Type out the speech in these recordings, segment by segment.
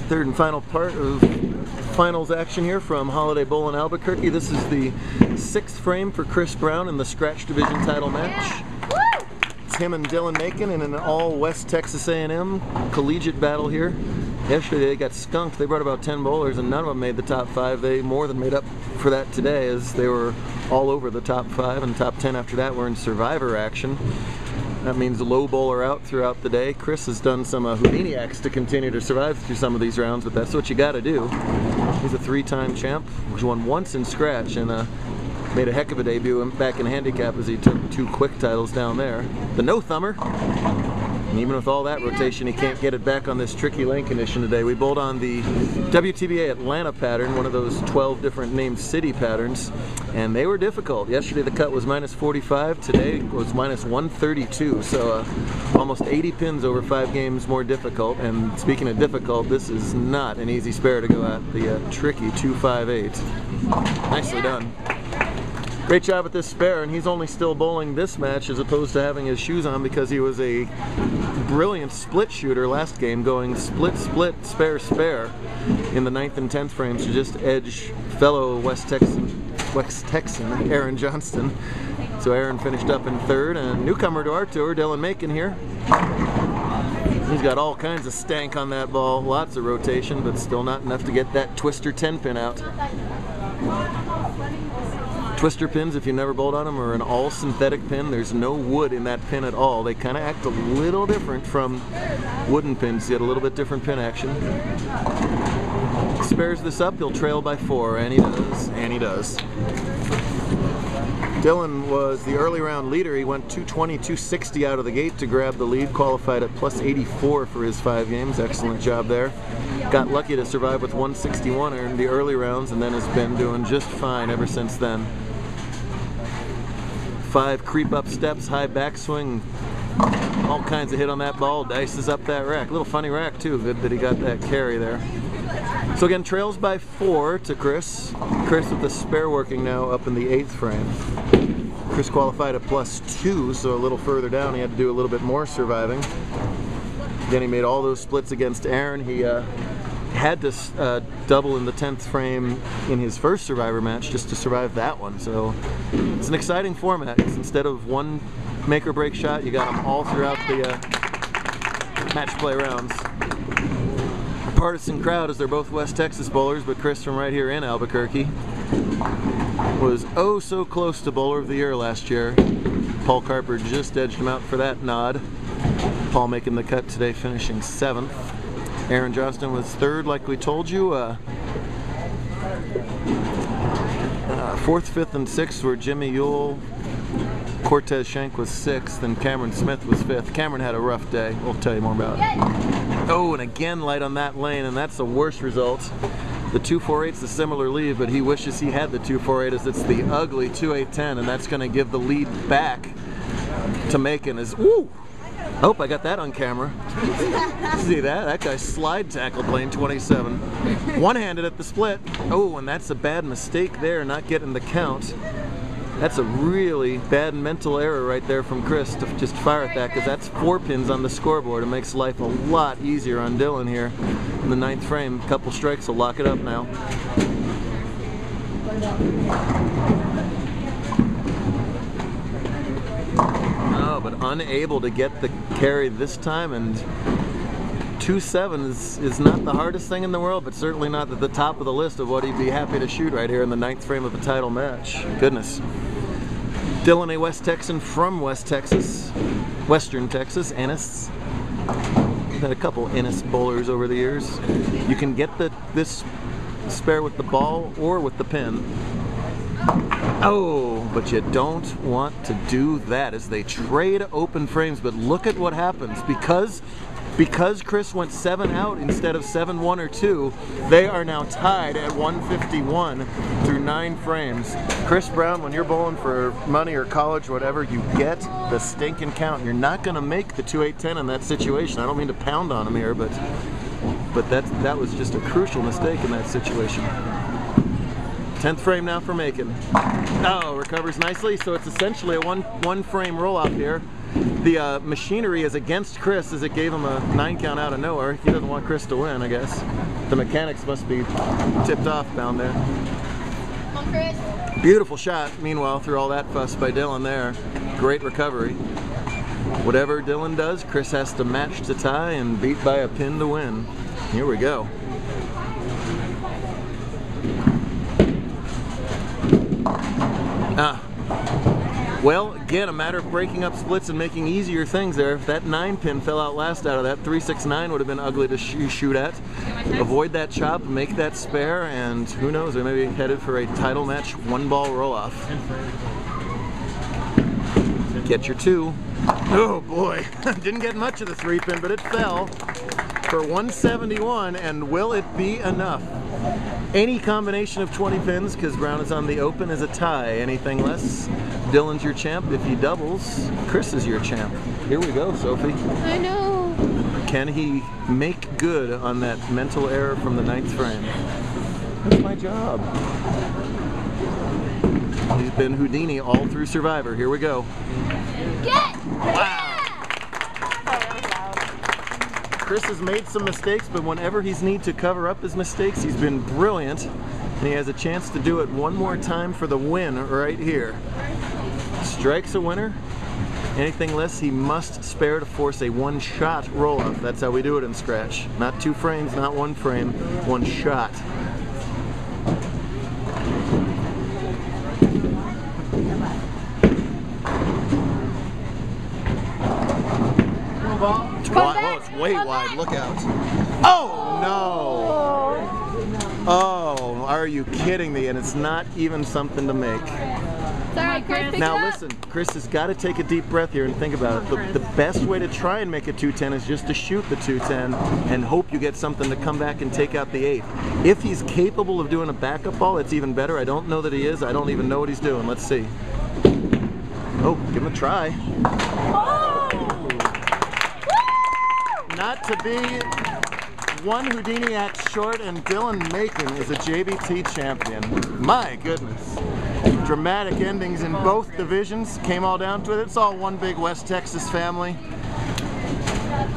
Third and final part of finals action here from Holiday Bowl in Albuquerque. This is the 6th frame for Chris Brown in the scratch division title match. It's him and Dylan Macon in an all West Texas A&M collegiate battle here. Yesterday they got skunked. They brought about 10 bowlers and none of them made the top 5. They more than made up for that today, as they were all over the top 5, and top 10 after that were in survivor action. That means a low bowler out throughout the day. Chris has done some Houdiniacs to continue to survive through some of these rounds, but that's what you got to do. He's a 3-time champ, which won once in scratch, and made a heck of a debut back in handicap as he took 2 quick titles down there. The no-thumber. And even with all that rotation, he can't get it back on this tricky lane condition today. We bowled on the WTBA Atlanta pattern, one of those 12 different named city patterns, and they were difficult. Yesterday the cut was -45, today was -132, so almost 80 pins over 5 games more difficult. And speaking of difficult, this is not an easy spare to go at, the tricky 258. Nicely done. Great job with this spare, and he's only still bowling this match as opposed to having his shoes on, because he was a brilliant split shooter last game, going split, split, spare, spare in the 9th and 10th frames to just edge fellow West Texan Aaron Johnston. So Aaron finished up in 3rd, and newcomer to our tour, Dylan Macon here. He's got all kinds of stank on that ball, lots of rotation, but still not enough to get that twister 10 pin out. Twister pins, if you never bowled on them, are an all synthetic pin. There's no wood in that pin at all. They kind of act a little different from wooden pins. You get a little bit different pin action. Spares this up, he'll trail by 4, and he does, and he does. Dylan was the early round leader. He went 220, 260 out of the gate to grab the lead, qualified at +84 for his 5 games. Excellent job there. Got lucky to survive with 161 in the early rounds, and then has been doing just fine ever since then. 5 creep up steps, high backswing, all kinds of hit on that ball, dices up that rack. Little funny rack too, good that he got that carry there. So again, trails by 4 to Chris. Chris with the spare working now up in the 8th frame. Chris qualified at +2, so a little further down he had to do a little bit more surviving. Then he made all those splits against Aaron. He had to double in the 10th frame in his first survivor match just to survive that one. So it's an exciting format. Instead of one make or break shot, you got them all throughout the match play rounds. Partisan crowd, as they're both West Texas bowlers, but Chris from right here in Albuquerque was oh so close to Bowler of the Year last year. Paul Carper just edged him out for that nod. Paul making the cut today, finishing 7th. Aaron Johnston was 3rd, like we told you. 4th, 5th, and 6th were Jimmy Ewell. Cortez Shank was 6th, and Cameron Smith was 5th. Cameron had a rough day. We'll tell you more about it. Oh, and again light on that lane, and that's the worst result. The 248's a similar lead, but he wishes he had the 248, as it's the ugly 2810, and that's going to give the lead back to Macon. Ooh! Oh, I got that on camera. See that? That guy slide tackled lane 27. One-handed at the split. Oh, and that's a bad mistake there, not getting the count. That's a really bad mental error right there from Chris to just fire at that, because that's 4 pins on the scoreboard. It makes life a lot easier on Dylan here in the 9th frame. A couple strikes will lock it up now. Oh, but unable to get the carry this time, and 2-7 is not the hardest thing in the world, but certainly not at the top of the list of what he'd be happy to shoot right here in the 9th frame of the title match. Goodness. Dylan, a West Texan from West Texas, Western Texas, Ennis. We've had a couple Ennis bowlers over the years. You can get this spare with the ball or with the pin. Oh, but you don't want to do that as they trade open frames. But look at what happens. Because Chris went 7 out instead of 7, 1, or 2, they are now tied at 151 through 9 frames. Chris Brown, when you're bowling for money or college or whatever, you get the stinking count. You're not going to make the 2-8-10 in that situation. I don't mean to pound on him here, but that was just a crucial mistake in that situation. 10th frame now for Macon. Oh, recovers nicely, so it's essentially a one frame roll-off here. The machinery is against Chris, as it gave him a 9 count out of nowhere. He doesn't want Chris to win, I guess. The mechanics must be tipped off down there. Come on, Chris. Beautiful shot, meanwhile, through all that fuss by Dylan there. Great recovery. Whatever Dylan does, Chris has to match to tie and beat by a pin to win. Here we go. Well, again, a matter of breaking up splits and making easier things there. If that 9 pin fell out last out of that, 369 would have been ugly to shoot at. Avoid that chop, make that spare, and who knows, we may be headed for a title match 1-ball roll-off. Get your 2. Oh boy, didn't get much of the 3 pin, but it fell for 171, and will it be enough? Any combination of 20 pins, because Brown is on the open, is a tie. Anything less, Dylan's your champ. If he doubles, Chris is your champ. Here we go, Sophie. I know. Can he make good on that mental error from the 9th frame? That's my job. He's been Houdini all through Survivor. Here we go. Get! Wow! Chris has made some mistakes, but whenever he's need to cover up his mistakes, he's been brilliant. And he has a chance to do it one more time for the win right here. Strikes a winner. Anything less, he must spare to force a 1-shot roll-off. That's how we do it in Scratch. Not 2 frames, not 1 frame, 1 shot. Whoa, it's way wide, look out. Oh no! Oh, are you kidding me? And it's not even something to make. Sorry, Chris. Now listen, Chris has got to take a deep breath here and think about it. The best way to try and make a 210 is just to shoot the 210 and hope you get something to come back and take out the 8. If he's capable of doing a backup ball, it's even better. I don't know that he is. I don't even know what he's doing. Let's see. Oh, give him a try. Not to be one Houdini act short, and Dylan Macon is a JBT champion. My goodness. Dramatic endings in both divisions. Came all down to it. It's all one big West Texas family.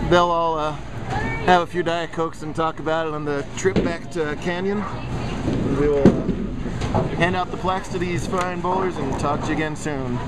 They'll all have a few Diet Cokes and talk about it on the trip back to Canyon. We will hand out the plaques to these fine bowlers and talk to you again soon.